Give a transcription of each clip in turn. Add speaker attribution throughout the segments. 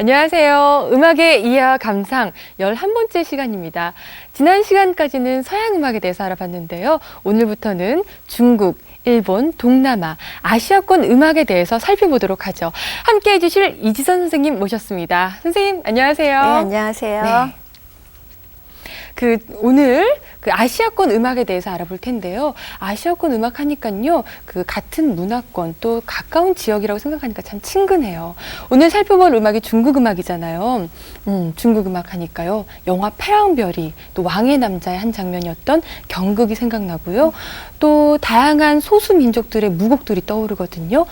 Speaker 1: 안녕하세요. 음악의 이해와 감상 11번째 시간입니다. 지난 시간까지는 서양 음악에 대해서 알아봤는데요. 오늘부터는 중국, 일본, 동남아, 아시아권 음악에 대해서 살펴보도록 하죠. 함께 해주실 이지선 선생님 모셨습니다. 선생님, 안녕하세요.
Speaker 2: 네, 안녕하세요.
Speaker 1: 네. 오늘 아시아권 음악에 대해서 알아볼 텐데요. 아시아권 음악 하니까요, 같은 문화권 또 가까운 지역이라고 생각하니까 참 친근해요. 오늘 살펴볼 음악이 중국 음악이잖아요. 중국 음악 하니까요, 영화 패왕별이 또 왕의 남자의 한 장면이었던 경극이 생각나고요. 또 다양한 소수 민족들의 무곡들이 떠오르거든요.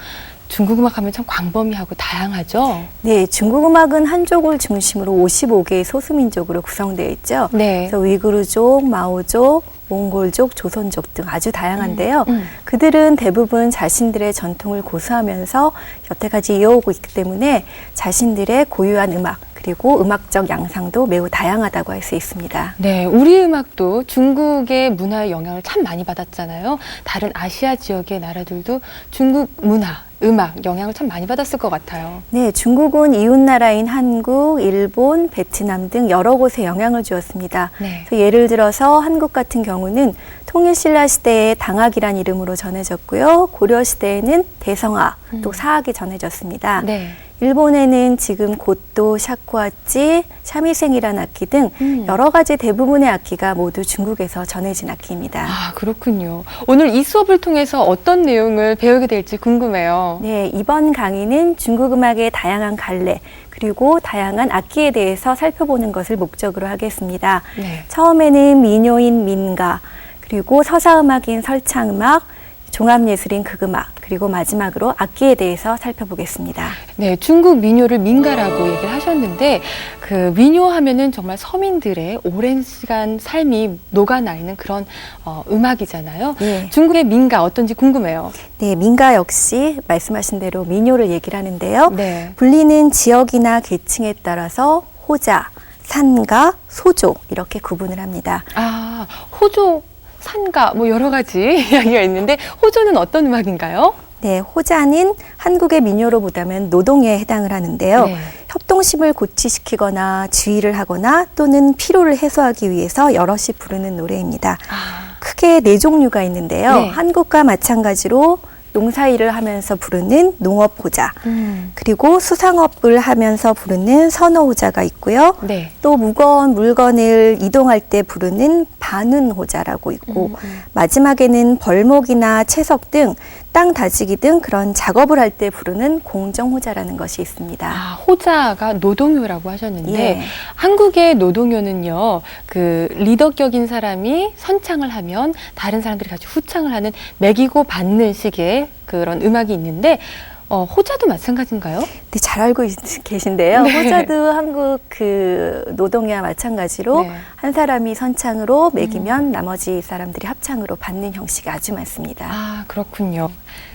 Speaker 1: 중국 음악 하면 참 광범위하고 다양하죠?
Speaker 2: 네, 중국 음악은 한족을 중심으로 55개의 소수민족으로 구성되어 있죠.
Speaker 1: 네.
Speaker 2: 그래서 위구르족, 마오족, 몽골족, 조선족 등 아주 다양한데요. 그들은 대부분 자신들의 전통을 고수하면서 여태까지 이어오고 있기 때문에 자신들의 고유한 음악, 그리고 음악적 양상도 매우 다양하다고 할 수 있습니다.
Speaker 1: 네, 우리 음악도 중국의 문화의 영향을 참 많이 받았잖아요. 다른 아시아 지역의 나라들도 중국 문화, 음악 영향을 참 많이 받았을 것 같아요.
Speaker 2: 네, 중국은 이웃나라인 한국, 일본, 베트남 등 여러 곳에 영향을 주었습니다.
Speaker 1: 네.
Speaker 2: 그래서 예를 들어서 한국 같은 경우는 통일신라 시대에 당학이란 이름으로 전해졌고요. 고려 시대에는 대성악, 또 사악이 전해졌습니다.
Speaker 1: 네.
Speaker 2: 일본에는 지금 고또, 샤쿠하치, 샤미생이라는 악기 등 여러 가지 대부분의 악기가 모두 중국에서 전해진 악기입니다.
Speaker 1: 아, 그렇군요. 오늘 이 수업을 통해서 어떤 내용을 배우게 될지 궁금해요.
Speaker 2: 네, 이번 강의는 중국 음악의 다양한 갈래, 그리고 다양한 악기에 대해서 살펴보는 것을 목적으로 하겠습니다.
Speaker 1: 네.
Speaker 2: 처음에는 민요인 민가, 그리고 서사음악인 설창음악, 종합예술인 극음악, 그리고 마지막으로 악기에 대해서 살펴보겠습니다.
Speaker 1: 네, 중국 민요를 민가라고 얘기를 하셨는데, 민요 하면은 정말 서민들의 오랜 시간 삶이 녹아나 있는 그런 음악이잖아요.
Speaker 2: 네.
Speaker 1: 중국의 민가 어떤지 궁금해요.
Speaker 2: 네, 민가 역시 말씀하신 대로 민요를 얘기를 하는데요.
Speaker 1: 네.
Speaker 2: 분리는 지역이나 계층에 따라서 호자, 산가, 소조 이렇게 구분을 합니다.
Speaker 1: 아, 호조, 산가, 뭐 여러 가지 이야기가 있는데, 호조는 어떤 음악인가요?
Speaker 2: 네, 호자는 한국의 민요로 보다면 노동에 해당을 하는데요.
Speaker 1: 네.
Speaker 2: 협동심을 고취시키거나 지휘를 하거나 또는 피로를 해소하기 위해서 여럿이 부르는 노래입니다.
Speaker 1: 아,
Speaker 2: 크게 4종류가 있는데요.
Speaker 1: 네.
Speaker 2: 한국과 마찬가지로 농사일을 하면서 부르는 농업호자, 그리고 수상업을 하면서 부르는 선어호자가 있고요.
Speaker 1: 네.
Speaker 2: 또 무거운 물건을 이동할 때 부르는 반운호자라고 있고 마지막에는 벌목이나 채석 등 땅 다지기 등 그런 작업을 할 때 부르는 공정호자라는 것이 있습니다.
Speaker 1: 아, 호자가 노동요라고 하셨는데,
Speaker 2: 예.
Speaker 1: 한국의 노동요는요, 리더격인 사람이 선창을 하면 다른 사람들이 같이 후창을 하는 매기고 받는 식의 그런 음악이 있는데, 호자도 마찬가지인가요?
Speaker 2: 네, 잘 알고 계신데요.
Speaker 1: 네.
Speaker 2: 호자도 한국 노동요와 마찬가지로
Speaker 1: 네.
Speaker 2: 한 사람이 선창으로 매기면 나머지 사람들이 합창으로 받는 형식이 아주 많습니다.
Speaker 1: 아, 그렇군요.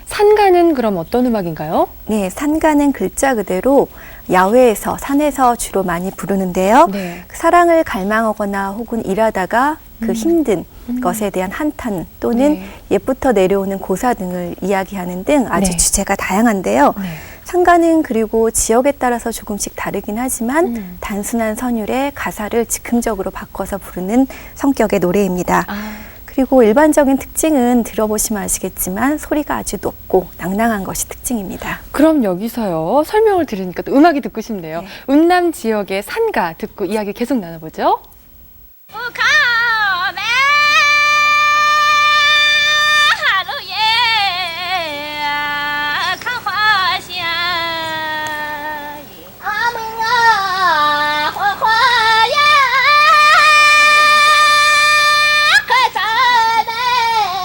Speaker 1: 산가는 그럼 어떤 음악인가요?
Speaker 2: 네, 산가는 글자 그대로 야외에서, 산에서 주로 많이 부르는데요.
Speaker 1: 네.
Speaker 2: 사랑을 갈망하거나 혹은 일하다가 힘든 것에 대한 한탄 또는
Speaker 1: 네.
Speaker 2: 옛부터 내려오는 고사 등을 이야기하는 등 아주
Speaker 1: 네.
Speaker 2: 주제가 다양한데요.
Speaker 1: 네.
Speaker 2: 산가는 그리고 지역에 따라서 조금씩 다르긴 하지만 단순한 선율의 가사를 즉흥적으로 바꿔서 부르는 성격의 노래입니다.
Speaker 1: 아,
Speaker 2: 그리고 일반적인 특징은 들어보시면 아시겠지만 소리가 아주 높고 낭낭한 것이 특징입니다.
Speaker 1: 그럼 여기서요, 설명을 들으니까 또 음악이 듣고 싶네요.
Speaker 2: 네.
Speaker 1: 雲南지역의 산가 듣고 이야기 계속 나눠보죠.
Speaker 3: 不靠北哈喽耶，看花香。阿妹啊，花花呀，可真美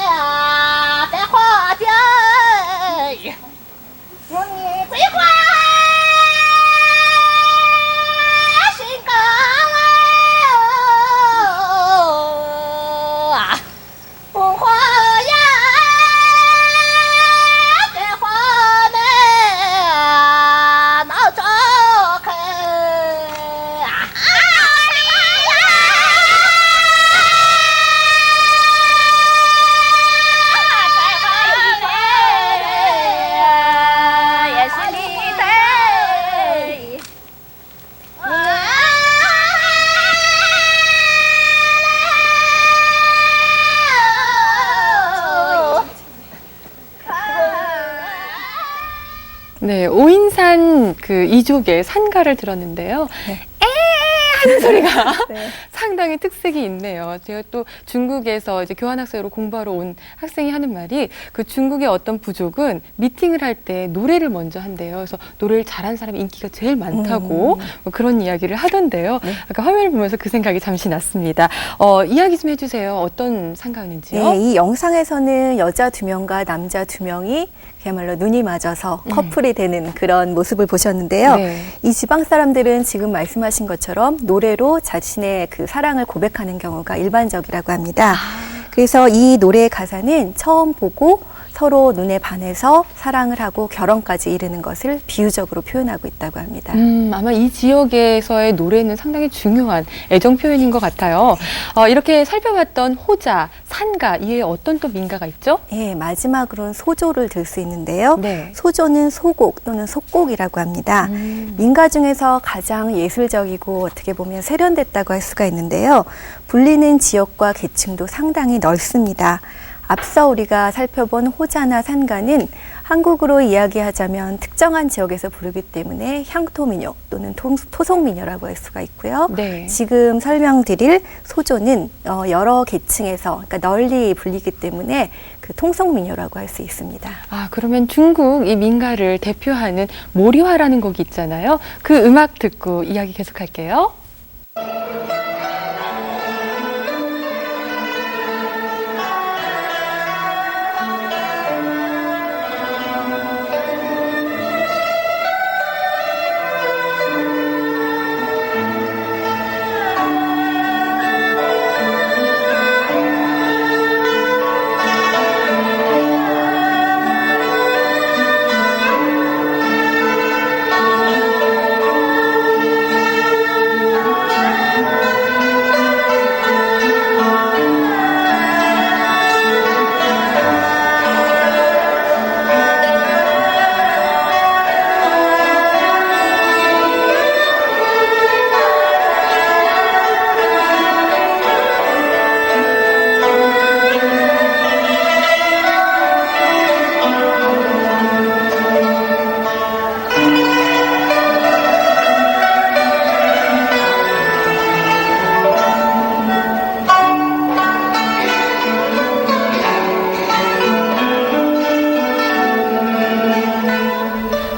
Speaker 3: 啊，在花田，我你桂花。 心高啊，
Speaker 1: 그 이족의 산가를 들었는데요.
Speaker 2: 네.
Speaker 1: 하는 소리가
Speaker 2: 네.
Speaker 1: 상당히 특색이 있네요. 제가 또 중국에서 이제 교환학생으로 공부하러 온 학생이 하는 말이 그 중국의 어떤 부족은 미팅을 할 때 노래를 먼저 한대요. 그래서 노래를 잘하는 사람이 인기가 제일 많다고 뭐 그런 이야기를 하던데요.
Speaker 2: 네.
Speaker 1: 아까 화면을 보면서 그 생각이 잠시 났습니다. 이야기 좀 해주세요. 어떤 상가였는지요?
Speaker 2: 네, 이 영상에서는 여자 2명과 남자 2명이 그야말로 눈이 맞아서 커플이 되는 그런 모습을 보셨는데요.
Speaker 1: 네.
Speaker 2: 이 지방 사람들은 지금 말씀하신 것처럼 노래로 자신의 그 사랑을 고백하는 경우가 일반적이라고 합니다. 그래서 이 노래의 가사는 처음 보고 서로 눈에 반해서 사랑을 하고 결혼까지 이르는 것을 비유적으로 표현하고 있다고 합니다.
Speaker 1: 아마 이 지역에서의 노래는 상당히 중요한 애정 표현인 것 같아요. 이렇게 살펴봤던 호자, 산가, 이에 어떤 또 민가가 있죠?
Speaker 2: 예, 마지막으로는 소조를 들 수 있는데요.
Speaker 1: 네.
Speaker 2: 소조는 소곡 또는 속곡이라고 합니다. 민가 중에서 가장 예술적이고 어떻게 보면 세련됐다고 할 수가 있는데요. 불리는 지역과 계층도 상당히 넓습니다. 앞서 우리가 살펴본 호자나 산가는 한국으로 이야기하자면 특정한 지역에서 부르기 때문에 향토민요 또는 토속민요라고 할 수가 있고요.
Speaker 1: 네.
Speaker 2: 지금 설명드릴 소조는 여러 계층에서 그러니까 널리 불리기 때문에 그 통속민요라고 할 수 있습니다.
Speaker 1: 그러면 중국 이 민가를 대표하는 모리화라는 곡이 있잖아요. 그 음악 듣고 이야기 계속할게요.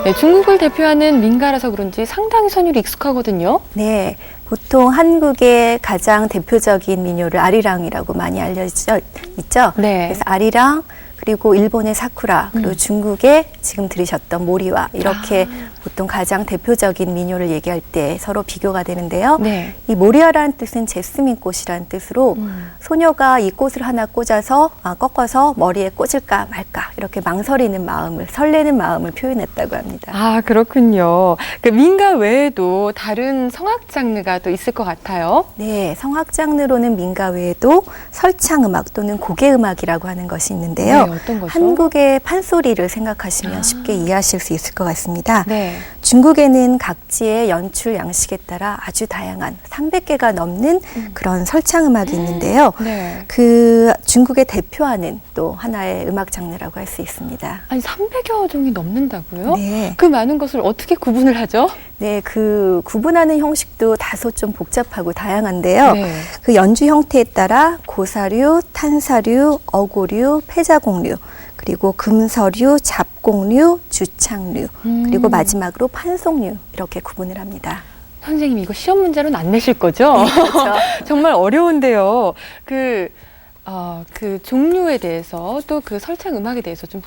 Speaker 1: 네, 중국을 대표하는 민가라서 그런지 상당히 선율이 익숙하거든요.
Speaker 2: 네, 보통 한국의 가장 대표적인 민요를 아리랑이라고 많이 알려져 있죠.
Speaker 1: 네.
Speaker 2: 그래서 아리랑, 그리고 일본의 사쿠라, 그리고 중국의 지금 들으셨던 모리와 이렇게 보통 가장 대표적인 민요를 얘기할 때 서로 비교가 되는데요.
Speaker 1: 네.
Speaker 2: 이 모리아라는 뜻은 제스민 꽃이라는 뜻으로 소녀가 이 꽃을 하나 꽂아서 꺾어서 머리에 꽂을까 말까 이렇게 망설이는 마음을 설레는 마음을 표현했다고 합니다.
Speaker 1: 그렇군요. 그 민가 외에도 다른 성악 장르가 또 있을 것 같아요.
Speaker 2: 네, 성악 장르로는 민가 외에도 설창음악 또는 고개음악이라고 하는 것이 있는데요.
Speaker 1: 네, 어떤 거죠?
Speaker 2: 한국의 판소리를 생각하시면 쉽게 이해하실 수 있을 것 같습니다.
Speaker 1: 네.
Speaker 2: 중국에는 각지의 연출 양식에 따라 아주 다양한 300개가 넘는 그런 설창음악이 있는데요.
Speaker 1: 네.
Speaker 2: 그 중국의 대표하는 또 하나의 음악 장르라고 할 수 있습니다.
Speaker 1: 아니 300여 종이 넘는다고요?
Speaker 2: 네.
Speaker 1: 그 많은 것을 어떻게 구분을 하죠?
Speaker 2: 네, 그 구분하는 형식도 다소 좀 복잡하고 다양한데요.
Speaker 1: 네.
Speaker 2: 그 연주 형태에 따라 고사류, 탄사류, 어고류, 패자곡류, 그리고 금서류, 잡곡류, 주창류, 그리고 마지막으로 판송류 이렇게 구분을 합니다.
Speaker 1: 선생님 이거 시험 문제로는 안 내실 거죠?
Speaker 2: 네, 그렇죠.
Speaker 1: 정말 어려운데요. 그 종류에 대해서 또 그 설창 음악에 대해서 좀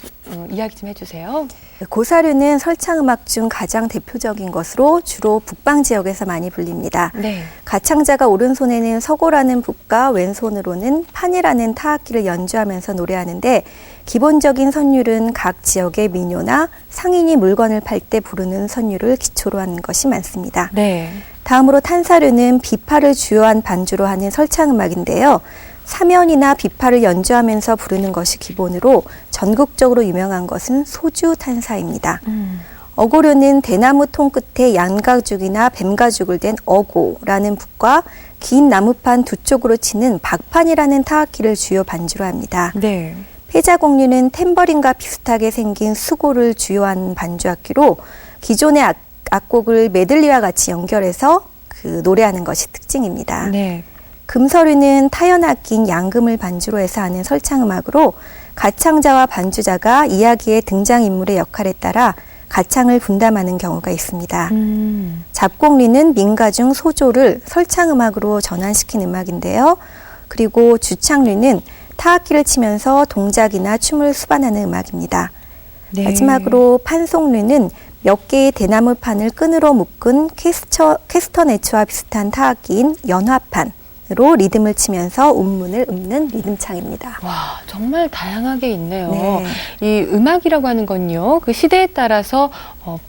Speaker 1: 이야기 좀 해주세요.
Speaker 2: 고사류는 설창음악 중 가장 대표적인 것으로 주로 북방 지역에서 많이 불립니다.
Speaker 1: 네.
Speaker 2: 가창자가 오른손에는 서고라는 북과 왼손으로는 판이라는 타악기를 연주하면서 노래하는데 기본적인 선율은 각 지역의 민요나 상인이 물건을 팔 때 부르는 선율을 기초로 하는 것이 많습니다.
Speaker 1: 네.
Speaker 2: 다음으로 탄사류는 비파를 주요한 반주로 하는 설창음악인데요. 사면이나 비파를 연주하면서 부르는 것이 기본으로 전국적으로 유명한 것은 소주 탄사입니다. 어고류는 대나무 통 끝에 양가죽이나 뱀가죽을 댄 어고라는 북과 긴 나무판 두 쪽으로 치는 박판이라는 타악기를 주요 반주로 합니다.
Speaker 1: 네.
Speaker 2: 패자곡류는 탬버린과 비슷하게 생긴 수고를 주요한 반주악기로 기존의 악곡을 메들리와 같이 연결해서 그 노래하는 것이 특징입니다.
Speaker 1: 네.
Speaker 2: 금서류는 타연악기인 양금을 반주로 해서 하는 설창음악으로 가창자와 반주자가 이야기의 등장인물의 역할에 따라 가창을 분담하는 경우가 있습니다. 잡곡리는 민가 중 소조를 설창음악으로 전환시킨 음악인데요. 그리고 주창리는 타악기를 치면서 동작이나 춤을 수반하는 음악입니다.
Speaker 1: 네.
Speaker 2: 마지막으로 판송류는 몇 개의 대나무판을 끈으로 묶은 캐스터네츠와 비슷한 타악기인 연화판으로 리듬을 치면서 운문을 읊는 리듬창입니다.
Speaker 1: 와, 정말 다양하게 있네요.
Speaker 2: 네.
Speaker 1: 이 음악이라고 하는 건요, 그 시대에 따라서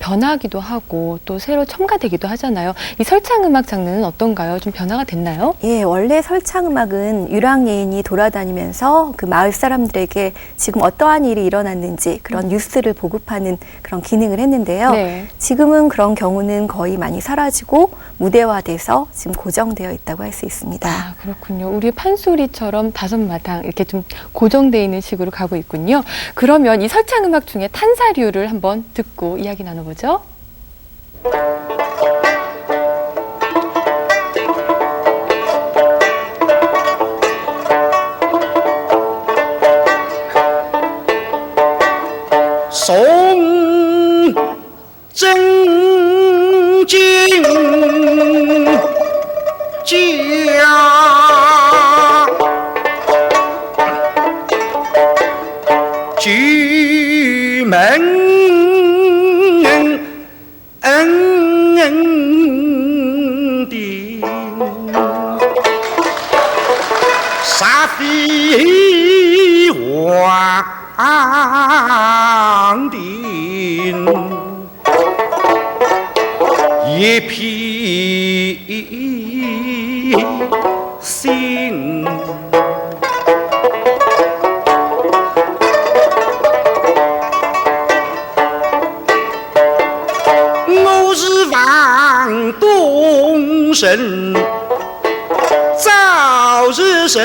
Speaker 1: 변하기도 하고 또 새로 첨가되기도 하잖아요. 이 설창음악 장르는 어떤가요? 좀 변화가 됐나요?
Speaker 2: 예, 원래 설창음악은 유랑예인이 돌아다니면서 그 마을 사람들에게 지금 어떠한 일이 일어났는지 그런 뉴스를 보급하는 그런 기능을 했는데요.
Speaker 1: 네.
Speaker 2: 지금은 그런 경우는 거의 많이 사라지고 무대화돼서 지금 고정되어 있다고 할 수 있습니다.
Speaker 1: 아, 그렇군요. 우리 판소리처럼 5마당 이렇게 좀 고정되어 있는 식으로 가고 있군요. 그러면 이 설창음악 중에 탄사류를 한번 듣고 이야기 나눠보죠.
Speaker 4: 宋真经家，举门的沙飞黄的一匹新。我是王东神，早日神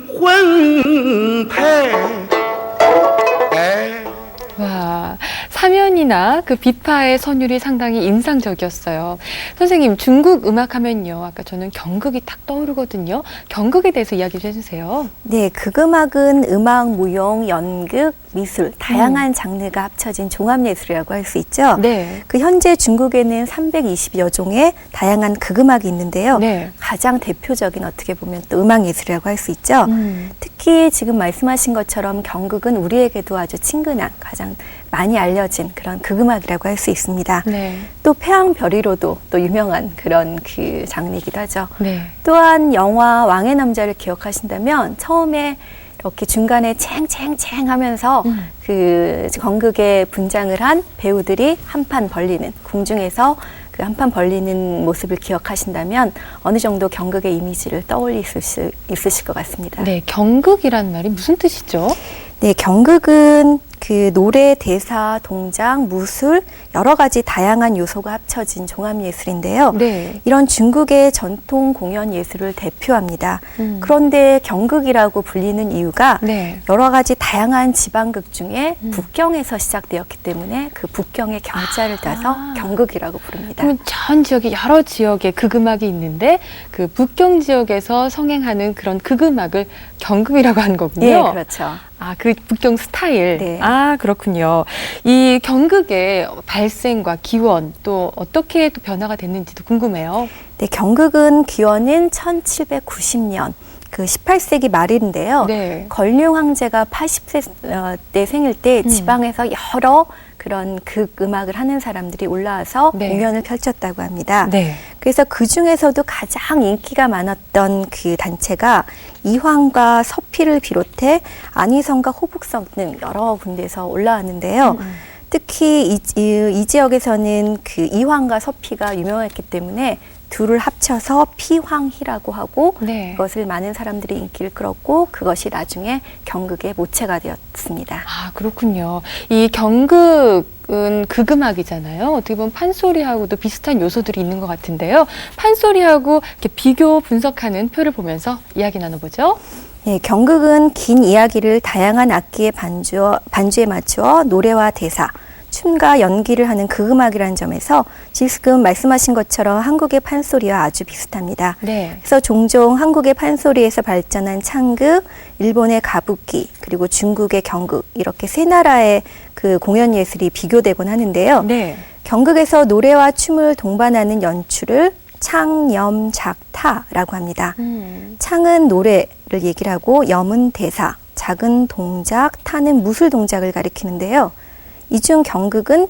Speaker 4: 婚配。
Speaker 1: 와, 사면이나 그 비파의 선율이 상당히 인상적이었어요. 선생님, 중국 음악 하면요, 아까 저는 경극이 딱 떠오르거든요. 경극에 대해서 이야기 좀 해주세요.
Speaker 2: 네, 극음악은 음악, 무용, 연극, 미술, 다양한 장르가 합쳐진 종합예술이라고 할 수 있죠.
Speaker 1: 네.
Speaker 2: 그 현재 중국에는 320여 종의 다양한 극음악이 있는데요.
Speaker 1: 네.
Speaker 2: 가장 대표적인 어떻게 보면 또 음악예술이라고 할 수 있죠. 특히 지금 말씀하신 것처럼 경극은 우리에게도 아주 친근한 가장 많이 알려진 그런 극음악이라고 할 수 있습니다.
Speaker 1: 네.
Speaker 2: 또 패왕별이로도 또 유명한 그런 그 장르이기도 하죠.
Speaker 1: 네.
Speaker 2: 또한 영화 왕의 남자를 기억하신다면 처음에 이렇게 중간에 챙챙챙 하면서 그 경극에 분장을 한 배우들이 한판 벌리는 궁중에서 그 한판 벌리는 모습을 기억하신다면 어느 정도 경극의 이미지를 떠올리실 수 있으실 것 같습니다.
Speaker 1: 네, 경극이란 말이 무슨 뜻이죠?
Speaker 2: 네, 경극은 그 노래, 대사, 동작, 무술 여러 가지 다양한 요소가 합쳐진 종합예술인데요.
Speaker 1: 네.
Speaker 2: 이런 중국의 전통 공연 예술을 대표합니다. 그런데 경극이라고 불리는 이유가
Speaker 1: 네.
Speaker 2: 여러 가지 다양한 지방극 중에 북경에서 시작되었기 때문에 그 북경의 경자를 따서 경극이라고 부릅니다.
Speaker 1: 그러면 전 지역에 여러 지역의 극음악이 있는데 그 북경 지역에서 성행하는 그런 극음악을 경극이라고 하는 거군요.
Speaker 2: 네, 그렇죠.
Speaker 1: 아, 그 북경 스타일.
Speaker 2: 네.
Speaker 1: 아, 그렇군요. 이 경극의 발생과 기원 또 어떻게 또 변화가 됐는지도 궁금해요.
Speaker 2: 네, 경극은 기원은 1790년. 그 18세기 말인데요.
Speaker 1: 네.
Speaker 2: 걸륭 황제가 80세 때 생일 때 지방에서 여러 그런 극음악을 하는 사람들이 올라와서
Speaker 1: 네.
Speaker 2: 공연을 펼쳤다고 합니다.
Speaker 1: 네.
Speaker 2: 그래서 그 중에서도 가장 인기가 많았던 그 단체가 이황과 서피를 비롯해 안희성과 호북성 등 여러 군데에서 올라왔는데요. 특히 이 지역에서는 그 이황과 서피가 유명했기 때문에 둘을 합쳐서 피황희라고 하고
Speaker 1: 네.
Speaker 2: 그것을 많은 사람들이 인기를 끌었고 그것이 나중에 경극의 모체가 되었습니다.
Speaker 1: 아, 그렇군요. 이 경극은 극음악이잖아요. 어떻게 보면 판소리하고도 비슷한 요소들이 있는 것 같은데요. 판소리하고 이렇게 비교 분석하는 표를 보면서 이야기 나눠보죠.
Speaker 2: 네, 경극은 긴 이야기를 다양한 악기의 반주에 맞추어 노래와 대사 춤과 연기를 하는 극음악이라는 점에서 지금 말씀하신 것처럼 한국의 판소리와 아주 비슷합니다.
Speaker 1: 네.
Speaker 2: 그래서 종종 한국의 판소리에서 발전한 창극, 일본의 가부키, 그리고 중국의 경극 이렇게 세 나라의 그 공연 예술이 비교되곤 하는데요.
Speaker 1: 네.
Speaker 2: 경극에서 노래와 춤을 동반하는 연출을 창, 염, 작, 타라고 합니다. 창은 노래를 얘기를 하고 염은 대사, 작은 동작, 타는 무술 동작을 가리키는데요. 이 중 경극의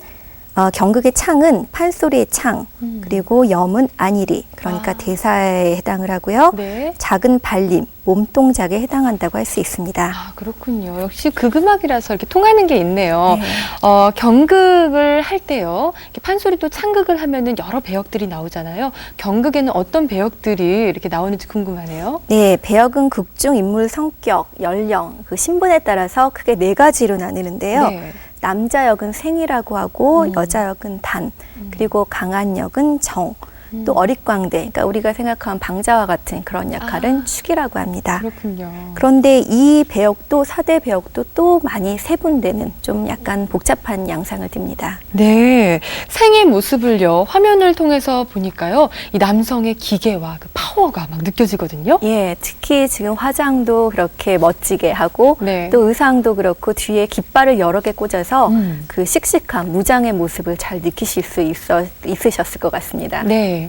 Speaker 2: 창은 판소리의 창, 그리고 염은 안일이, 그러니까 대사에 해당을 하고요.
Speaker 1: 네.
Speaker 2: 작은 발림, 몸동작에 해당한다고 할 수 있습니다.
Speaker 1: 아, 그렇군요. 역시 극음악이라서 이렇게 통하는 게 있네요.
Speaker 2: 네.
Speaker 1: 경극을 할 때요. 이렇게 판소리도 창극을 하면은 여러 배역들이 나오잖아요. 경극에는 어떤 배역들이 이렇게 나오는지 궁금하네요.
Speaker 2: 네, 배역은 극중 인물 성격, 연령, 그 신분에 따라서 크게 네 가지로 나누는데요.
Speaker 1: 네.
Speaker 2: 남자 역은 생이라고 하고 여자 역은 단, 그리고 강한 역은 정, 또 어릿광대, 그러니까 우리가 생각하는 방자와 같은 그런 역할은 축이라고 합니다.
Speaker 1: 그렇군요.
Speaker 2: 그런데 이 배역도 사대 배역도 또 많이 세분되는 좀 약간 복잡한 양상을 띱니다.
Speaker 1: 네. 생의 모습을요, 화면을 통해서 보니까요, 이 남성의 기계와 그 파워가 막 느껴지거든요.
Speaker 2: 예, 특히 지금 화장도 그렇게 멋지게 하고
Speaker 1: 네.
Speaker 2: 또 의상도 그렇고 뒤에 깃발을 여러 개 꽂아서 그 씩씩한 무장의 모습을 잘 느끼실 수 있으셨을 것 같습니다.
Speaker 1: 네.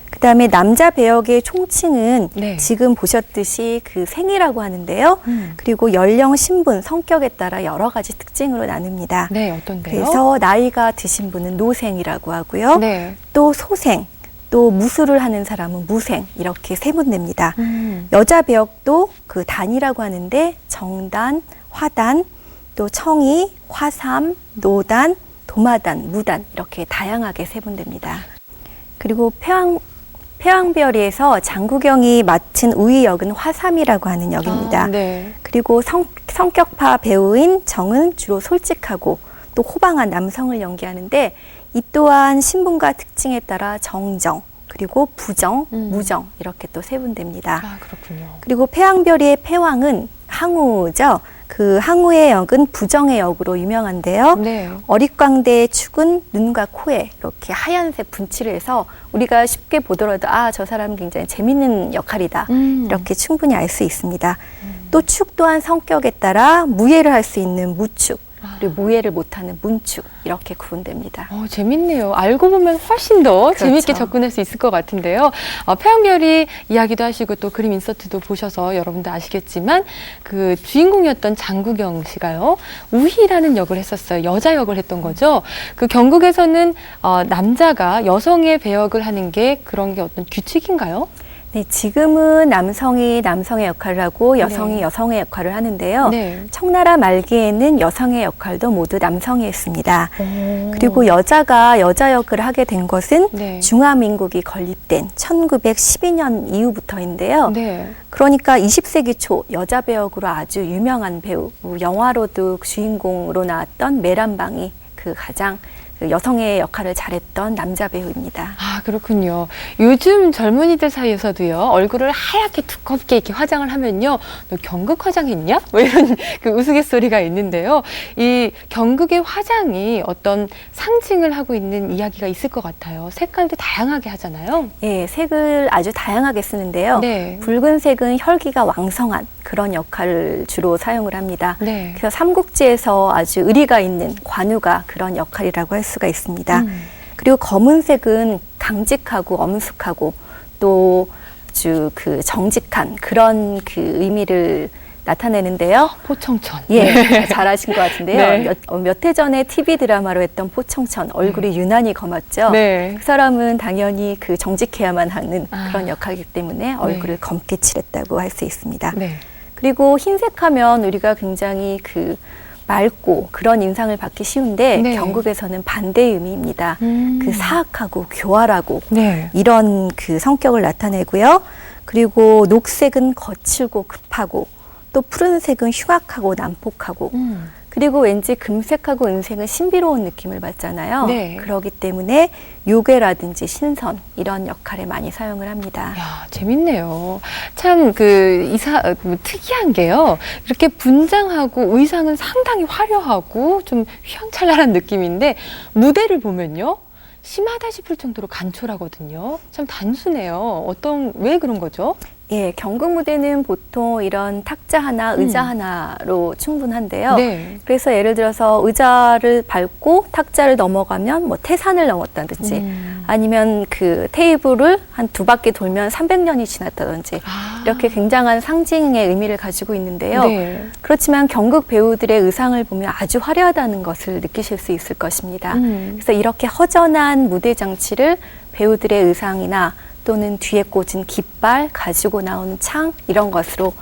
Speaker 2: 그다음에 남자 배역의 총칭은
Speaker 1: 네.
Speaker 2: 지금 보셨듯이 그 생이라고 하는데요. 그리고 연령, 신분, 성격에 따라 여러 가지 특징으로 나눕니다.
Speaker 1: 네, 어떤데요?
Speaker 2: 그래서 나이가 드신 분은 노생이라고 하고요.
Speaker 1: 네.
Speaker 2: 또 소생, 또 무술을 하는 사람은 무생 이렇게 세분됩니다. 여자 배역도 그 단이라고 하는데 정단, 화단, 또 청이, 화삼, 노단, 도마단, 무단 이렇게 다양하게 세분됩니다. 그리고 폐왕별이에서 장구경이 맡은 우희 역은 화삼이라고 하는 역입니다.
Speaker 1: 네.
Speaker 2: 그리고 성격파 배우인 정은 주로 솔직하고 또 호방한 남성을 연기하는데 이 또한 신분과 특징에 따라 정정, 그리고 부정, 무정 이렇게 또 세분됩니다.
Speaker 1: 아, 그렇군요.
Speaker 2: 그리고 폐왕별이의 폐왕은 항우죠. 그 항우의 역은 부정의 역으로 유명한데요.
Speaker 1: 네.
Speaker 2: 어릿광대의 축은 눈과 코에 이렇게 하얀색 분칠을 해서 우리가 쉽게 보더라도 아, 저 사람은 굉장히 재밌는 역할이다. 이렇게 충분히 알 수 있습니다. 또 축 또한 성격에 따라 무예를 할 수 있는 무축, 그리고 무예를 못하는 문축 이렇게 구분됩니다.
Speaker 1: 재밌네요. 알고 보면 훨씬 더
Speaker 2: 그렇죠.
Speaker 1: 재밌게 접근할 수 있을 것 같은데요. 폐왕별이 이야기도 하시고 또 그림 인서트도 보셔서 여러분도 아시겠지만 그 주인공이었던 장구경 씨가요. 우희라는 역을 했었어요. 여자 역을 했던 거죠. 그 경극에서는 남자가 여성의 배역을 하는 게 그런 게 어떤 규칙인가요?
Speaker 2: 네, 지금은 남성이 남성의 역할을 하고 여성이
Speaker 1: 네.
Speaker 2: 여성의 역할을 하는데요.
Speaker 1: 네.
Speaker 2: 청나라 말기에는 여성의 역할도 모두 남성이 했습니다. 그리고 여자가 여자 역을 하게 된 것은
Speaker 1: 네.
Speaker 2: 중화민국이 건립된 1912년 이후부터인데요.
Speaker 1: 네.
Speaker 2: 그러니까 20세기 초 여자 배역으로 아주 유명한 배우, 영화로도 주인공으로 나왔던 메란방이 그 가장 그 여성의 역할을 잘했던 남자 배우입니다.
Speaker 1: 아, 그렇군요. 요즘 젊은이들 사이에서도요, 얼굴을 하얗게 두껍게 이렇게 화장을 하면요, 너 경극 화장했냐? 뭐 이런 그 우스갯소리가 있는데요. 이 경극의 화장이 어떤 상징을 하고 있는 이야기가 있을 것 같아요. 색깔도 다양하게 하잖아요.
Speaker 2: 예, 색을 아주 다양하게 쓰는데요.
Speaker 1: 네.
Speaker 2: 붉은색은 혈기가 왕성한 그런 역할을 주로 사용을 합니다.
Speaker 1: 네.
Speaker 2: 그래서 삼국지에서 아주 의리가 있는 관우가 그런 역할이라고 할 수가 있습니다. 그리고 검은색은 강직하고 엄숙하고 또 아주 그 정직한 그런 그 의미를 나타내는데요.
Speaker 1: 포청천.
Speaker 2: 예, 잘하신 것 같은데요.
Speaker 1: 네.
Speaker 2: 몇 해 전에 TV 드라마로 했던 포청천, 얼굴이 유난히 검었죠.
Speaker 1: 네.
Speaker 2: 그 사람은 당연히 그 정직해야만 하는 그런
Speaker 1: 아.
Speaker 2: 역할이기 때문에 얼굴을 검게 칠했다고 할 수 있습니다.
Speaker 1: 네.
Speaker 2: 그리고 흰색하면 우리가 굉장히 그 맑고 그런 인상을 받기 쉬운데
Speaker 1: 네.
Speaker 2: 경극에서는 반대의 의미입니다. 그 사악하고 교활하고
Speaker 1: 네.
Speaker 2: 이런 그 성격을 나타내고요. 그리고 녹색은 거칠고 급하고 또 푸른색은 흉악하고 난폭하고 그리고 왠지 금색하고 은색은 신비로운 느낌을 받잖아요.
Speaker 1: 네.
Speaker 2: 그렇기 때문에 요괴라든지 신선 이런 역할에 많이 사용을 합니다.
Speaker 1: 야, 재밌네요. 참 특이한 게요. 이렇게 분장하고 의상은 상당히 화려하고 좀 휘황찬란한 느낌인데 무대를 보면요. 심하다 싶을 정도로 간촐하거든요. 참 단순해요. 왜 그런 거죠?
Speaker 2: 예, 경극 무대는 보통 이런 탁자 하나, 의자 하나로 충분한데요.
Speaker 1: 네.
Speaker 2: 그래서 예를 들어서 의자를 밟고 탁자를 넘어가면 뭐 태산을 넘었다든지 아니면 그 테이블을 한 2바퀴 돌면 300년이 지났다든지 이렇게 굉장한 상징의 의미를 가지고 있는데요.
Speaker 1: 네.
Speaker 2: 그렇지만 경극 배우들의 의상을 보면 아주 화려하다는 것을 느끼실 수 있을 것입니다. 그래서 이렇게 허전한 무대 장치를 배우들의 의상이나 또는 뒤에 꽂은 깃발, 가지고 나온 창 이런 것으로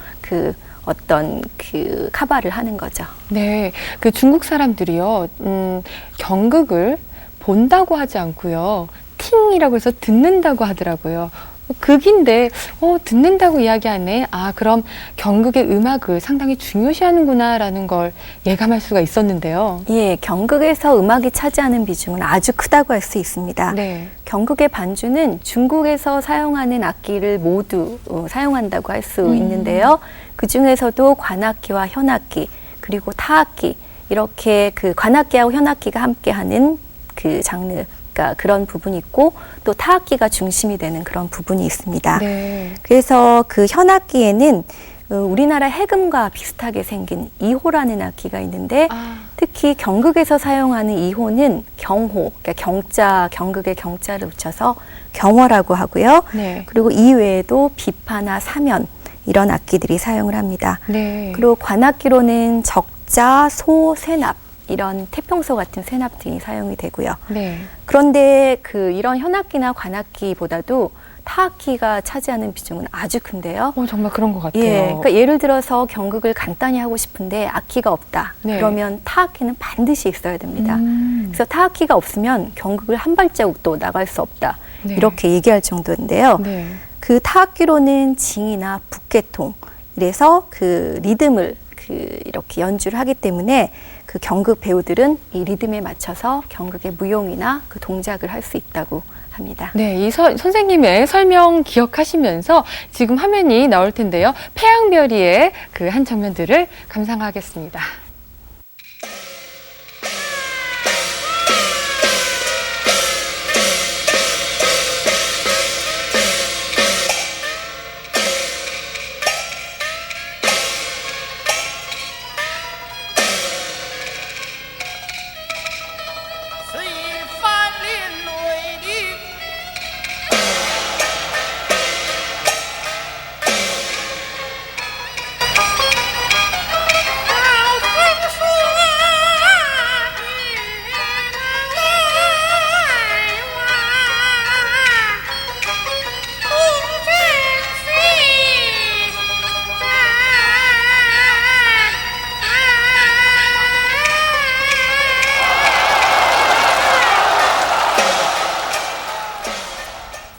Speaker 2: 카바를 하는 거죠.
Speaker 1: 네, 그 중국 사람들이요, 경극을 본다고 하지 않고요, 팅이라고 해서 듣는다고 하더라고요. 극인데, 듣는다고 이야기하네. 아, 그럼 경극의 음악을 상당히 중요시하는구나라는 걸 예감할 수가 있었는데요.
Speaker 2: 예, 경극에서 음악이 차지하는 비중은 아주 크다고 할 수 있습니다.
Speaker 1: 네.
Speaker 2: 경극의 반주는 중국에서 사용하는 악기를 모두 사용한다고 할 수 있는데요. 그 중에서도 관악기와 현악기, 그리고 타악기, 이렇게 그 관악기하고 현악기가 함께하는 그 장르, 그러니까 그런 부분이 있고 또 타악기가 중심이 되는 그런 부분이 있습니다.
Speaker 1: 네.
Speaker 2: 그래서 그 현악기에는 우리나라 해금과 비슷하게 생긴 이호라는 악기가 있는데 특히 경극에서 사용하는 이호는 경호, 그러니까 경극의 경자를 붙여서 경호라고 하고요.
Speaker 1: 네.
Speaker 2: 그리고 이외에도 비파나 사면 이런 악기들이 사용을 합니다.
Speaker 1: 네.
Speaker 2: 그리고 관악기로는 적자, 소, 세납 이런 태평소 같은 세납 등이 사용이 되고요.
Speaker 1: 네.
Speaker 2: 그런데 이런 현악기나 관악기보다도 타악기가 차지하는 비중은 아주 큰데요.
Speaker 1: 정말 그런 것 같아요.
Speaker 2: 예, 그러니까 예를 들어서 경극을 간단히 하고 싶은데 악기가 없다.
Speaker 1: 네.
Speaker 2: 그러면 타악기는 반드시 있어야 됩니다. 그래서 타악기가 없으면 경극을 한 발자국도 나갈 수 없다.
Speaker 1: 네.
Speaker 2: 이렇게 얘기할 정도인데요.
Speaker 1: 네.
Speaker 2: 그 타악기로는 징이나 북계통 이래서 그 리듬을 이렇게 연주를 하기 때문에 그 경극 배우들은 이 리듬에 맞춰서 경극의 무용이나 그 동작을 할 수 있다고 합니다.
Speaker 1: 네, 이 선생님의 설명 기억하시면서 지금 화면이 나올 텐데요. 태양별이의 그 한 장면들을 감상하겠습니다.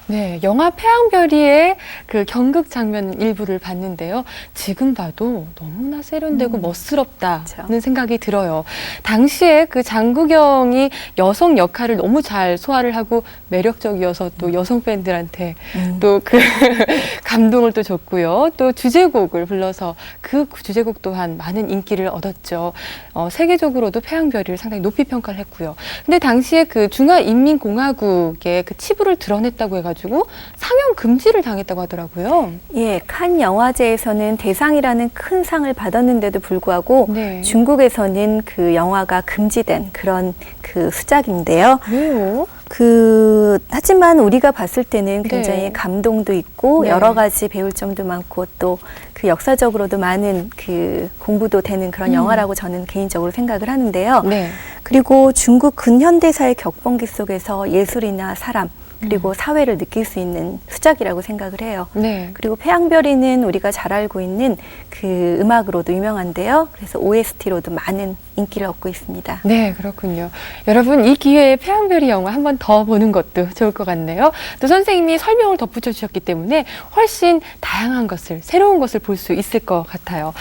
Speaker 1: 네, 영화 태양별이의 그 경극 장면 일부를 봤는데요. 지금 봐도 너무나 세련되고 멋스럽다는
Speaker 2: 그렇죠.
Speaker 1: 생각이 들어요. 당시에 그 장국영이 여성 역할을 너무 잘 소화를 하고 매력적이어서 또 여성 팬들한테 또 그 감동을 또 줬고요. 또 주제곡을 불러서 그 주제곡 또한 많은 인기를 얻었죠. 세계적으로도 태양별이를 상당히 높이 평가를 했고요. 근데 당시에 그 중화인민공화국의 그 치부를 드러냈다고 해가지고 상영 금지를 당했다고 하더라고요.
Speaker 2: 예, 칸 영화제에서는 대상이라는 큰 상을 받았는데도 불구하고
Speaker 1: 네.
Speaker 2: 중국에서는 그 영화가 금지된 그런 그 수작인데요.
Speaker 1: 왜요?
Speaker 2: 하지만 우리가 봤을 때는 굉장히
Speaker 1: 네.
Speaker 2: 감동도 있고
Speaker 1: 네.
Speaker 2: 여러 가지 배울 점도 많고 또 그 역사적으로도 많은 그 공부도 되는 그런 영화라고 저는 개인적으로 생각을 하는데요.
Speaker 1: 네.
Speaker 2: 그리고 중국 근현대사의 격번기 속에서 예술이나 사람 그리고 사회를 느낄 수 있는 수작이라고 생각을 해요.
Speaker 1: 네.
Speaker 2: 그리고 태양별이는 우리가 잘 알고 있는 그 음악으로도 유명한데요. 그래서 OST로도 많은 인기를 얻고 있습니다.
Speaker 1: 네, 그렇군요. 여러분, 이 기회에 태양별이 영화 한 번 더 보는 것도 좋을 것 같네요. 또 선생님이 설명을 덧붙여 주셨기 때문에 훨씬 다양한 것을, 새로운 것을 볼 수 있을 것 같아요.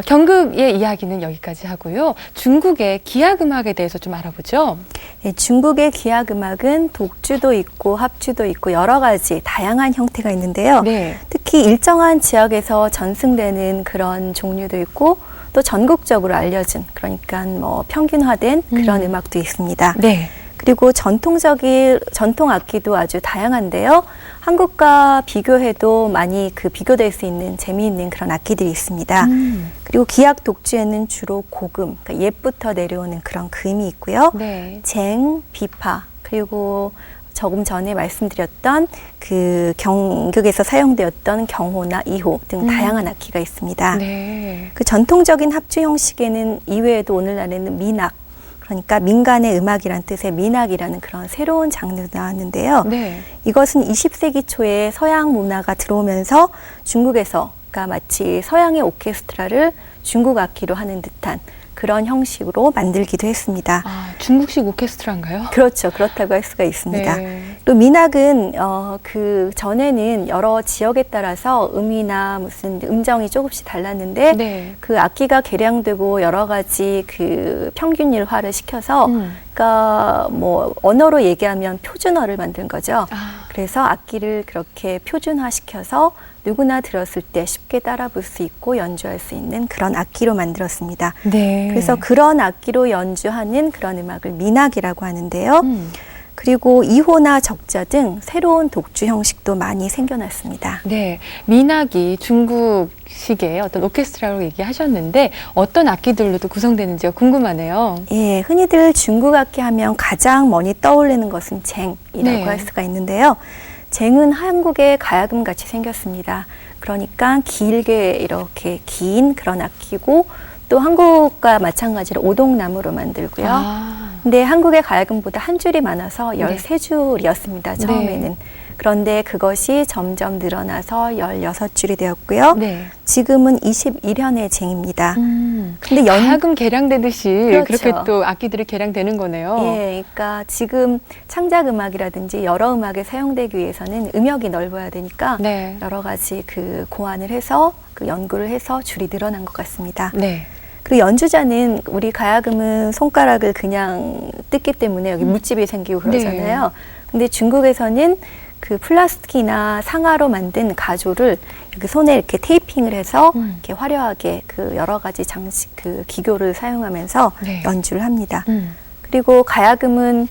Speaker 1: 경극의 이야기는 여기까지 하고요. 중국의 기악음악에 대해서 좀 알아보죠.
Speaker 2: 네, 중국의 기악음악은 독주도 있고 합주도 있고 여러 가지 다양한 형태가 있는데요.
Speaker 1: 네.
Speaker 2: 특히 일정한 지역에서 전승되는 그런 종류도 있고 또 전국적으로 알려진 그러니까 뭐 평균화된 그런 음악도 있습니다.
Speaker 1: 네.
Speaker 2: 그리고 전통 악기도 아주 다양한데요. 한국과 비교해도 많이 비교될 수 있는 재미있는 그런 악기들이 있습니다. 그리고 기악 독주에는 주로 고금, 그러니까 옛부터 내려오는 그런 금이 있고요.
Speaker 1: 네.
Speaker 2: 쟁, 비파, 그리고 조금 전에 말씀드렸던 그 경극에서 사용되었던 경호나 이호 등 다양한 악기가 있습니다.
Speaker 1: 네.
Speaker 2: 그 전통적인 합주 형식에는 이외에도 오늘날에는 민악, 그러니까 민간의 음악이란 뜻의 민악이라는 그런 새로운 장르가 나왔는데요.
Speaker 1: 네.
Speaker 2: 이것은 20세기 초에 서양 문화가 들어오면서 중국에서 그러니까 마치 서양의 오케스트라를 중국 악기로 하는 듯한 그런 형식으로 만들기도 했습니다.
Speaker 1: 아, 중국식 오케스트라인가요?
Speaker 2: 그렇죠. 그렇다고 할 수가 있습니다.
Speaker 1: 네.
Speaker 2: 또 민악은 그 전에는 여러 지역에 따라서 음이나 무슨 음정이 조금씩 달랐는데
Speaker 1: 네.
Speaker 2: 그 악기가 개량되고 여러 가지 그 평균일화를 시켜서 그러니까 뭐 언어로 얘기하면 표준어를 만든 거죠.
Speaker 1: 아.
Speaker 2: 그래서 악기를 그렇게 표준화시켜서 누구나 들었을 때 쉽게 따라 볼 수 있고 연주할 수 있는 그런 악기로 만들었습니다.
Speaker 1: 네.
Speaker 2: 그래서 그런 악기로 연주하는 그런 음악을 민악이라고 하는데요. 그리고 이호나 적자 등 새로운 독주 형식도 많이 생겨났습니다.
Speaker 1: 네, 민악이 중국식의 어떤 오케스트라로 얘기하셨는데 어떤 악기들로도 구성되는지가 궁금하네요.
Speaker 2: 예, 흔히들 중국 악기 하면 가장 많이 떠올리는 것은 쟁이라고
Speaker 1: 네.
Speaker 2: 할 수가 있는데요. 쟁은 한국의 가야금 같이 생겼습니다. 그러니까 길게 이렇게 긴 그런 악기고 또 한국과 마찬가지로 오동나무로 만들고요.
Speaker 1: 아.
Speaker 2: 근데 한국의 가야금보다 한 줄이 많아서
Speaker 1: 네.
Speaker 2: 13줄이었습니다. 처음에는. 그런데 그것이 점점 늘어나서 16줄이 되었고요.
Speaker 1: 네.
Speaker 2: 지금은 21현의 쟁입니다.
Speaker 1: 근데 가야금 개량되듯이
Speaker 2: 그렇죠.
Speaker 1: 그렇게 또 악기들이 개량되는 거네요.
Speaker 2: 예, 그러니까 지금 창작 음악이라든지 여러 음악에 사용되기 위해서는 음역이 넓어야 되니까
Speaker 1: 네.
Speaker 2: 여러 가지 그 고안을 해서 그 연구를 해서 줄이 늘어난 것 같습니다.
Speaker 1: 네.
Speaker 2: 그리고 연주자는 우리 가야금은 손가락을 그냥 뜯기 때문에 여기 물집이 생기고 그러잖아요. 근데 중국에서는 그 플라스틱이나 상아로 만든 가조를 여기 손에 이렇게 테이핑을 해서 이렇게 화려하게 그 여러 가지 장식 그 기교를 사용하면서
Speaker 1: 네.
Speaker 2: 연주를 합니다. 그리고 가야금은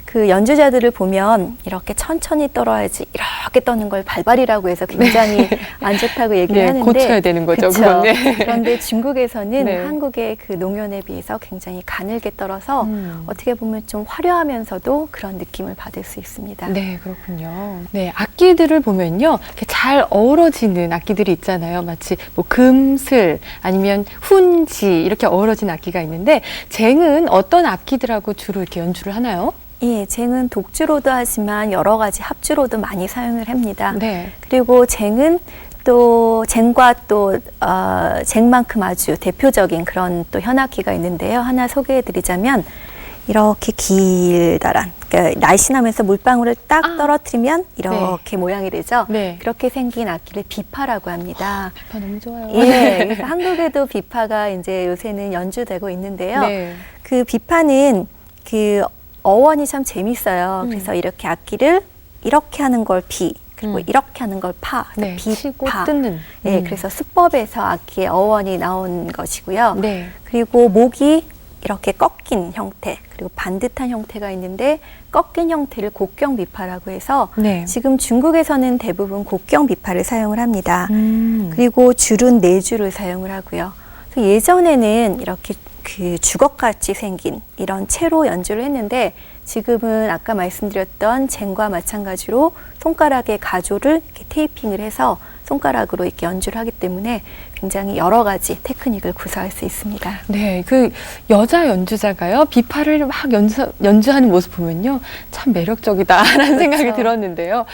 Speaker 2: 그 연주자들을 보면 이렇게 천천히 떨어야지 이렇게 떠는 걸 발발이라고 해서 굉장히 안 좋다고 얘기를
Speaker 1: 네,
Speaker 2: 하는데
Speaker 1: 고쳐야 되는 거죠,
Speaker 2: 그쵸?
Speaker 1: 그건. 네.
Speaker 2: 그런데 중국에서는
Speaker 1: 네.
Speaker 2: 한국의 그 농연에 비해서 굉장히 가늘게 떨어서 어떻게 보면 좀 화려하면서도 그런 느낌을 받을 수 있습니다.
Speaker 1: 네, 그렇군요. 네, 악기들을 보면요. 이렇게 잘 어우러지는 악기들이 있잖아요. 마치 뭐 금슬 아니면 훈지 이렇게 어우러진 악기가 있는데 쟁은 어떤 악기들하고 주로 이렇게 연주를 하나요?
Speaker 2: 예, 쟁은 독주로도 하지만 여러 가지 합주로도 많이 사용을 합니다.
Speaker 1: 네.
Speaker 2: 그리고 쟁은 또 쟁과 또 쟁만큼 아주 대표적인 그런 또 현악기가 있는데요. 하나 소개해드리자면 이렇게 길다란 그러니까 날씬하면서 물방울을 딱 떨어뜨리면 이렇게 모양이 되죠.
Speaker 1: 네.
Speaker 2: 그렇게 생긴 악기를 비파라고 합니다.
Speaker 1: 비파 너무 좋아요.
Speaker 2: 예, 그래서 한국에도 비파가 이제 요새는 연주되고 있는데요.
Speaker 1: 네.
Speaker 2: 그 비파는 그 어원이 참 재밌어요. 그래서 이렇게 악기를 이렇게 하는 걸 비, 그리고 이렇게 하는 걸 파,
Speaker 1: 네, 치고
Speaker 2: 비파.
Speaker 1: 뜯는.
Speaker 2: 예, 그래서 수법에서 악기의 어원이 나온 것이고요.
Speaker 1: 네.
Speaker 2: 그리고 목이 이렇게 꺾인 형태, 그리고 반듯한 형태가 있는데 꺾인 형태를 곡경비파라고 해서
Speaker 1: 네.
Speaker 2: 지금 중국에서는 대부분 곡경비파를 사용을 합니다.
Speaker 1: 음.
Speaker 2: 그리고 줄은 4줄을 사용을 하고요. 그래서 예전에는 이렇게 그 주걱같이 생긴 이런 채로 연주를 했는데 지금은 아까 말씀드렸던 쟁과 마찬가지로 손가락에 가조를 이렇게 테이핑을 해서 손가락으로 이렇게 연주를 하기 때문에 굉장히 여러 가지 테크닉을 구사할 수 있습니다.
Speaker 1: 네, 그 여자 연주자가요 비파를 막 연주하는 모습 보면요 참 매력적이다라는 생각이
Speaker 2: 그렇죠.
Speaker 1: 들었는데요.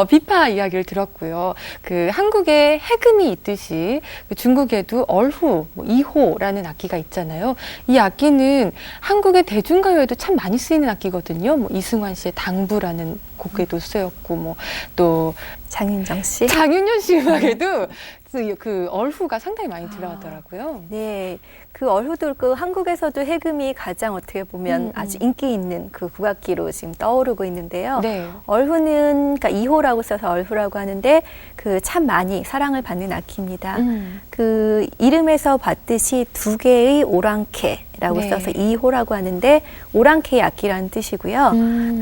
Speaker 1: 비파 이야기를 들었고요. 그 한국에 해금이 있듯이 그 중국에도 얼후, 뭐 이호라는 악기가 있잖아요. 이 악기는 한국의 대중가요에도 참 많이 쓰이는 악기거든요. 뭐 이승환 씨의 당부라는 곡에도 쓰였고, 뭐 또
Speaker 2: 장윤정 씨.
Speaker 1: 장윤현 씨 음악에도 그 얼후가 상당히 많이 들어가더라고요.
Speaker 2: 네, 그 얼후도 그 한국에서도 해금이 가장 어떻게 보면 아주 인기 있는 그 국악기로 지금 떠오르고 있는데요.
Speaker 1: 네.
Speaker 2: 얼후는 그러니까 2호라고 써서 얼후라고 하는데 그 참 많이 사랑을 받는 악기입니다. 그 이름에서 봤듯이 두 개의 오랑캐라고
Speaker 1: 네.
Speaker 2: 써서 2호라고 하는데 오랑캐의 악기라는 뜻이고요.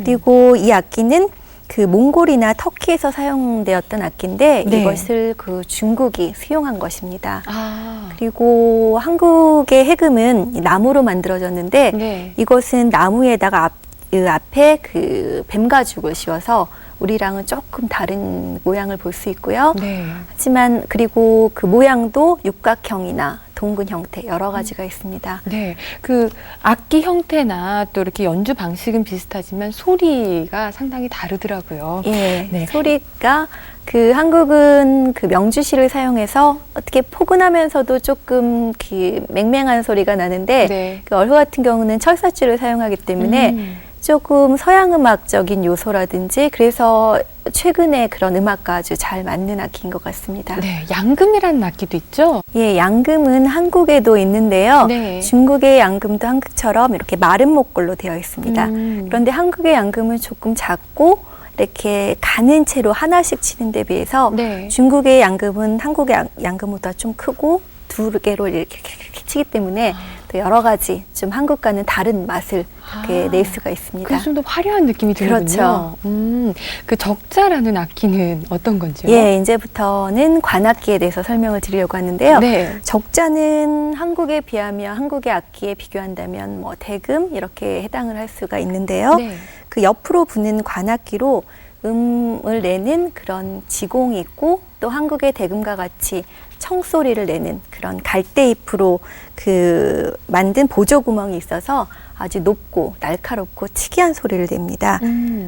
Speaker 2: 그리고 이 악기는 그 몽골이나 터키에서 사용되었던 악기인데
Speaker 1: 네.
Speaker 2: 이것을 그 중국이 수용한 것입니다.
Speaker 1: 아,
Speaker 2: 그리고 한국의 해금은 나무로 만들어졌는데
Speaker 1: 네.
Speaker 2: 이것은 나무에다가 앞에 그 뱀가죽을 씌워서 우리랑은 조금 다른 모양을 볼 수 있고요.
Speaker 1: 네.
Speaker 2: 하지만 그리고 그 모양도 육각형이나 동근 형태 여러 가지가 있습니다.
Speaker 1: 네, 그 악기 형태나 또 이렇게 연주 방식은 비슷하지만 소리가 상당히 다르더라고요.
Speaker 2: 예,
Speaker 1: 네.
Speaker 2: 소리가 그 한국은 그 명주시를 사용해서 어떻게 포근하면서도 조금 그 맹맹한 소리가 나는데
Speaker 1: 네.
Speaker 2: 그 얼후 같은 경우는 철사줄을 사용하기 때문에 조금 서양 음악적인 요소라든지 그래서 최근에 그런 음악과 아주 잘 맞는 악기인 것 같습니다.
Speaker 1: 네, 양금이라는 악기도 있죠.
Speaker 2: 예, 양금은 한국에도 있는데요.
Speaker 1: 네.
Speaker 2: 중국의 양금도 한국처럼 이렇게 마른 목걸로 되어 있습니다.
Speaker 1: 음.
Speaker 2: 그런데 한국의 양금은 조금 작고 이렇게 가는 채로 하나씩 치는 데 비해서
Speaker 1: 네.
Speaker 2: 중국의 양금은 한국의 양금보다 좀 크고 두 개로 이렇게 치기 때문에 또 여러 가지 좀 한국과는 다른 맛을 이렇게 낼 수가 있습니다.
Speaker 1: 그래서 좀 더 화려한 느낌이 들거든요.
Speaker 2: 그렇죠.
Speaker 1: 그 적자라는 악기는 어떤 건지요?
Speaker 2: 예, 이제부터는 관악기에 대해서 설명을 드리려고 하는데요.
Speaker 1: 네.
Speaker 2: 적자는 한국에 비하면 한국의 악기에 비교한다면 뭐 대금 이렇게 해당을 할 수가 있는데요.
Speaker 1: 네.
Speaker 2: 그 옆으로 부는 관악기로 음을 내는 그런 지공이 있고 또 한국의 대금과 같이 청소리를 내는 그런 갈대잎으로 그 만든 보조구멍이 있어서 아주 높고 날카롭고 특이한 소리를 냅니다.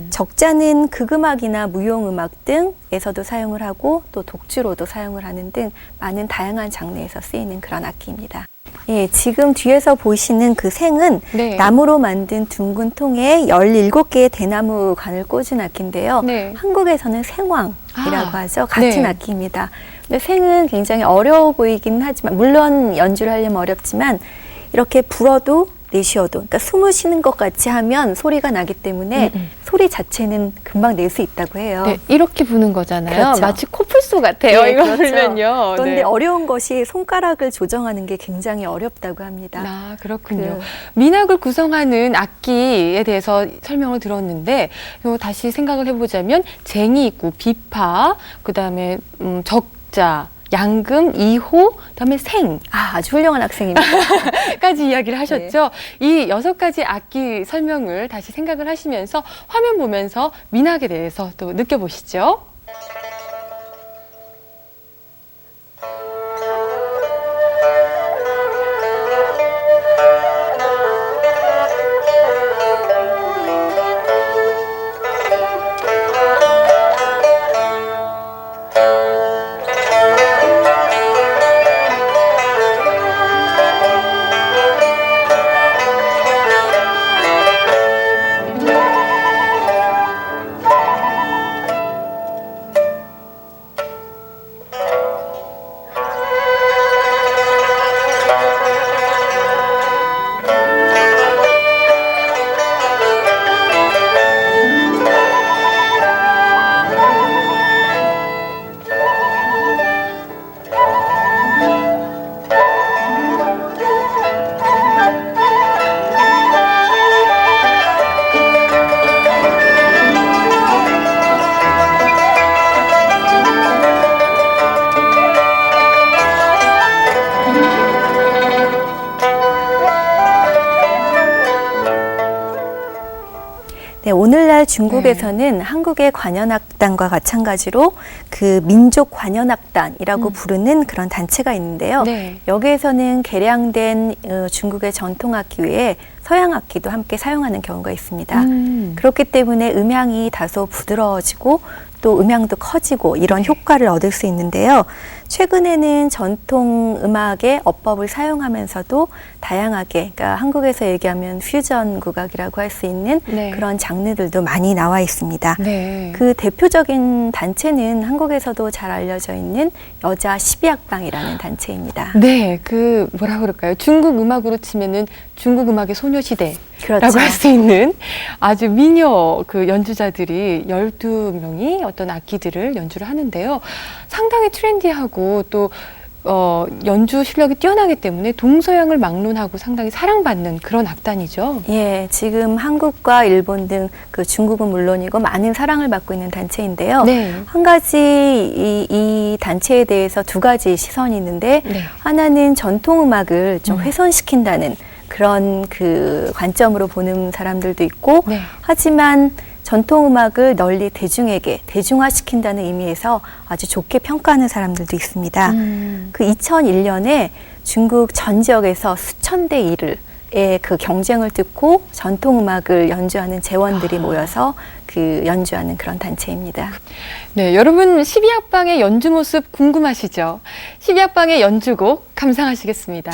Speaker 2: 적자는 극음악이나 무용음악 등에서도 사용을 하고 또 독주로도 사용을 하는 등 많은 다양한 장르에서 쓰이는 그런 악기입니다. 예, 지금 뒤에서 보시는 그 생은
Speaker 1: 네.
Speaker 2: 나무로 만든 둥근 통에 17개의 대나무 관을 꽂은 악기인데요.
Speaker 1: 네.
Speaker 2: 한국에서는 생왕이라고 하죠. 같은
Speaker 1: 네.
Speaker 2: 악기입니다. 근데 생은 굉장히 어려워 보이긴 하지만 물론 연주를 하려면 어렵지만 이렇게 불어도 내쉬어도 그러니까 숨을 쉬는 것 같이 하면 소리가 나기 때문에 소리 자체는 금방 낼 수 있다고 해요.
Speaker 1: 네, 이렇게 부는 거잖아요.
Speaker 2: 그렇죠.
Speaker 1: 마치 코뿔소 같아요.
Speaker 2: 예,
Speaker 1: 이거
Speaker 2: 그렇죠.
Speaker 1: 불면요.
Speaker 2: 그런데
Speaker 1: 네.
Speaker 2: 어려운 것이 손가락을 조정하는 게 굉장히 어렵다고 합니다.
Speaker 1: 아, 그렇군요. 민악을 구성하는 악기에 대해서 설명을 들었는데 다시 생각을 해보자면 쟁이 있고 비파, 그다음에 적자, 양금, 이호, 그다음에 생.
Speaker 2: 아주 훌륭한 학생입니다.
Speaker 1: 까지 이야기를 하셨죠. 이 6가지 악기 설명을 다시 생각을 하시면서 화면 보면서 민악에 대해서 또 느껴보시죠.
Speaker 2: 오늘날 중국에서는 한국의 관현악단과 마찬가지로 그 민족 관현악단이라고 부르는 그런 단체가 있는데요.
Speaker 1: 네.
Speaker 2: 여기에서는 개량된 중국의 전통악기 외에 서양 악기도 함께 사용하는 경우가 있습니다. 그렇기 때문에 음향이 다소 부드러워지고 또 음향도 커지고 이런 효과를 얻을 수 있는데요. 최근에는 전통 음악의 어법을 사용하면서도 다양하게, 그러니까 한국에서 얘기하면 퓨전 국악이라고 할 수 있는
Speaker 1: 네.
Speaker 2: 그런 장르들도 많이 나와 있습니다.
Speaker 1: 네.
Speaker 2: 그 대표적인 단체는 한국에서도 잘 알려져 있는 여자 12악방이라는 단체입니다.
Speaker 1: 네, 그 뭐라 그럴까요? 중국 음악으로 치면은 중국 음악의 소녀시대라고
Speaker 2: 그렇죠.
Speaker 1: 할 수 있는 아주 미녀 그 연주자들이 12명이 어떤 악기들을 연주를 하는데요. 상당히 트렌디하고 또 연주 실력이 뛰어나기 때문에 동서양을 막론하고 상당히 사랑받는 그런 악단이죠.
Speaker 2: 예, 지금 한국과 일본 등 그 중국은 물론이고 많은 사랑을 받고 있는 단체인데요.
Speaker 1: 네.
Speaker 2: 한 가지 이 단체에 대해서 두 가지 시선이 있는데
Speaker 1: 네.
Speaker 2: 하나는 전통 음악을 좀 훼손시킨다는 그런 그 관점으로 보는 사람들도 있고
Speaker 1: 네.
Speaker 2: 하지만 전통 음악을 널리 대중에게 대중화시킨다는 의미에서 아주 좋게 평가하는 사람들도 있습니다. 그 2001년에 중국 전 지역에서 수천 대 1의 그 경쟁을 뚫고 전통 음악을 연주하는 재원들이 모여서 그 연주하는 그런 단체입니다.
Speaker 1: 네, 여러분 12악방의 연주 모습 궁금하시죠? 12악방의 연주곡 감상하시겠습니다.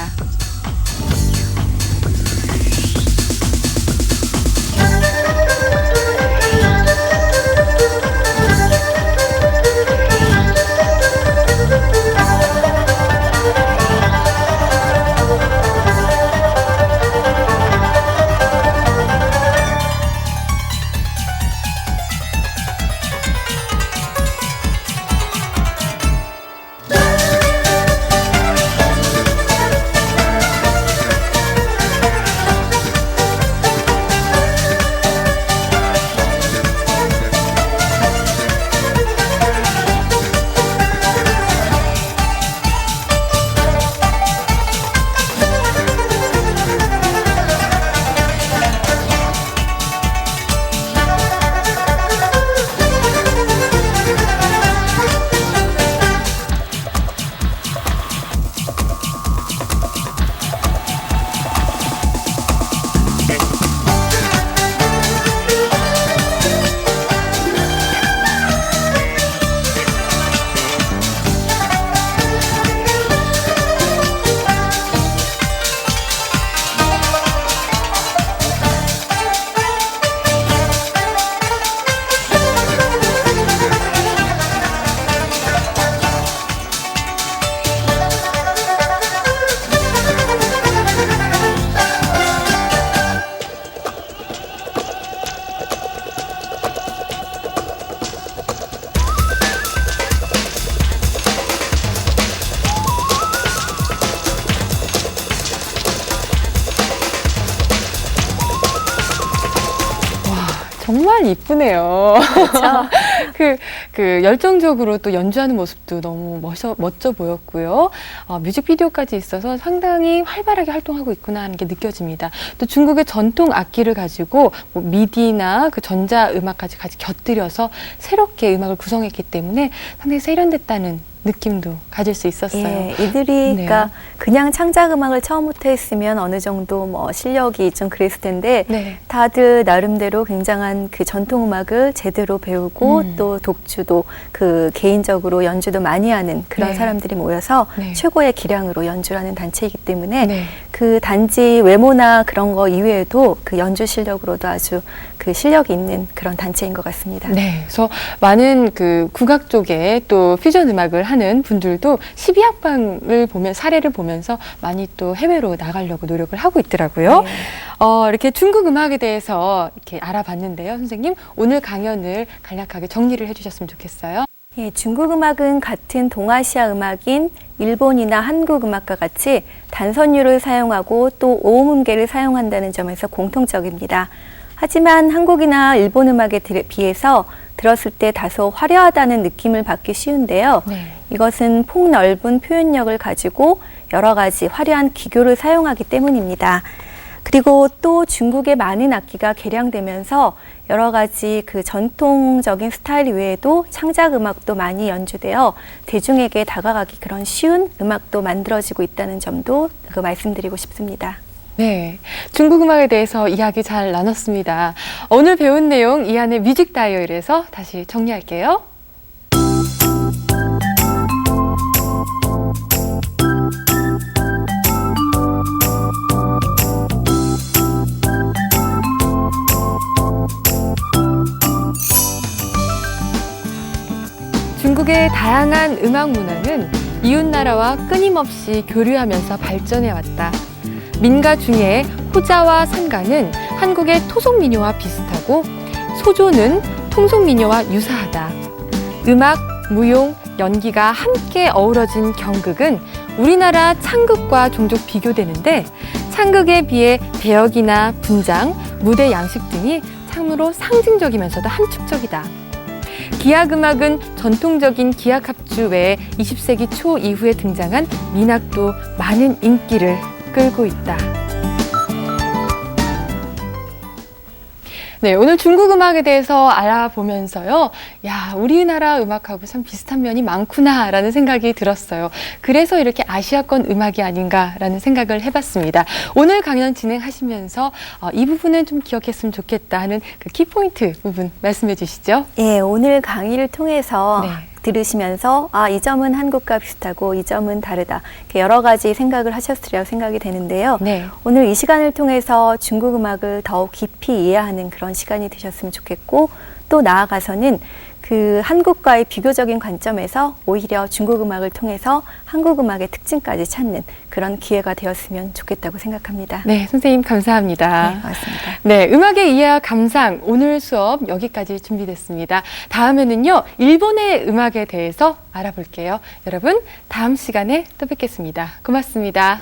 Speaker 1: 정말 이쁘네요.
Speaker 2: 그렇죠.
Speaker 1: 그 열정적으로 또 연주하는 모습도 너무 멋져 보였고요. 뮤직비디오까지 있어서 상당히 활발하게 활동하고 있구나 하는 게 느껴집니다. 또 중국의 전통 악기를 가지고 뭐 미디나 그 전자음악까지 같이 곁들여서 새롭게 음악을 구성했기 때문에 상당히 세련됐다는 느낌도 가질 수 있었어요.
Speaker 2: 예, 이들이 그러니까 그냥 창작 음악을 처음부터 했으면 어느 정도 뭐 실력이 좀 그랬을 텐데
Speaker 1: 네.
Speaker 2: 다들 나름대로 굉장한 그 전통 음악을 제대로 배우고 또 독주도 그 개인적으로 연주도 많이 하는 그런
Speaker 1: 네.
Speaker 2: 사람들이 모여서
Speaker 1: 네.
Speaker 2: 최고의 기량으로 연주를 하는 단체이기 때문에
Speaker 1: 네.
Speaker 2: 그 단지 외모나 그런 거 이외에도 그 연주 실력으로도 아주 그 실력이 있는 그런 단체인 것 같습니다.
Speaker 1: 네, 그래서 많은 그 국악 쪽에 또 퓨전 음악을 하는 분들도 12악방을 보면 사례를 보면서 많이 또 해외로 나가려고 노력을 하고 있더라고요.
Speaker 2: 네.
Speaker 1: 이렇게 중국 음악에 대해서 이렇게 알아봤는데요, 선생님 오늘 강연을 간략하게 정리를 해주셨으면 좋겠어요.
Speaker 2: 예, 중국 음악은 같은 동아시아 음악인 일본이나 한국 음악과 같이 단선율을 사용하고 또 오음음계를 사용한다는 점에서 공통적입니다. 하지만 한국이나 일본 음악에 비해서 들었을 때 다소 화려하다는 느낌을 받기 쉬운데요.
Speaker 1: 네.
Speaker 2: 이것은 폭넓은 표현력을 가지고 여러 가지 화려한 기교를 사용하기 때문입니다. 그리고 또 중국의 많은 악기가 개량되면서 여러 가지 그 전통적인 스타일 외에도 창작 음악도 많이 연주되어 대중에게 다가가기 그런 쉬운 음악도 만들어지고 있다는 점도 말씀드리고 싶습니다.
Speaker 1: 네, 중국 음악에 대해서 이야기 잘 나눴습니다. 오늘 배운 내용 이한의 뮤직 다이어리에서 다시 정리할게요. 중국의 다양한 음악 문화는 이웃나라와 끊임없이 교류하면서 발전해왔다. 민가 중에 호자와 산가는 한국의 토속민요와 비슷하고 소조는 통속민요와 유사하다. 음악, 무용, 연기가 함께 어우러진 경극은 우리나라 창극과 종종 비교되는데 창극에 비해 배역이나 분장, 무대 양식 등이 참으로 상징적이면서도 함축적이다. 기악음악은 전통적인 기악합주 외에 20세기 초 이후에 등장한 민악도 많은 인기를 끌고 있다. 네, 오늘 중국 음악에 대해서 알아보면서요. 야, 우리나라 음악하고 참 비슷한 면이 많구나라는 생각이 들었어요. 그래서 이렇게 아시아권 음악이 아닌가라는 생각을 해봤습니다. 오늘 강연 진행하시면서 이 부분은 좀 기억했으면 좋겠다 하는 그 키포인트 부분 말씀해 주시죠.
Speaker 2: 예, 오늘 강의를 통해서
Speaker 1: 네.
Speaker 2: 들으시면서 이 점은 한국과 비슷하고 이 점은 다르다. 이렇게 여러 가지 생각을 하셨으리라고 생각이 되는데요.
Speaker 1: 네.
Speaker 2: 오늘 이 시간을 통해서 중국 음악을 더욱 깊이 이해하는 그런 시간이 되셨으면 좋겠고 또 나아가서는 그 한국과의 비교적인 관점에서 오히려 중국 음악을 통해서 한국 음악의 특징까지 찾는 그런 기회가 되었으면 좋겠다고 생각합니다.
Speaker 1: 네, 선생님 감사합니다.
Speaker 2: 네, 고맙습니다.
Speaker 1: 네, 음악의 이해와 감상 오늘 수업 여기까지 준비됐습니다. 다음에는요, 일본의 음악에 대해서 알아볼게요. 여러분, 다음 시간에 또 뵙겠습니다. 고맙습니다.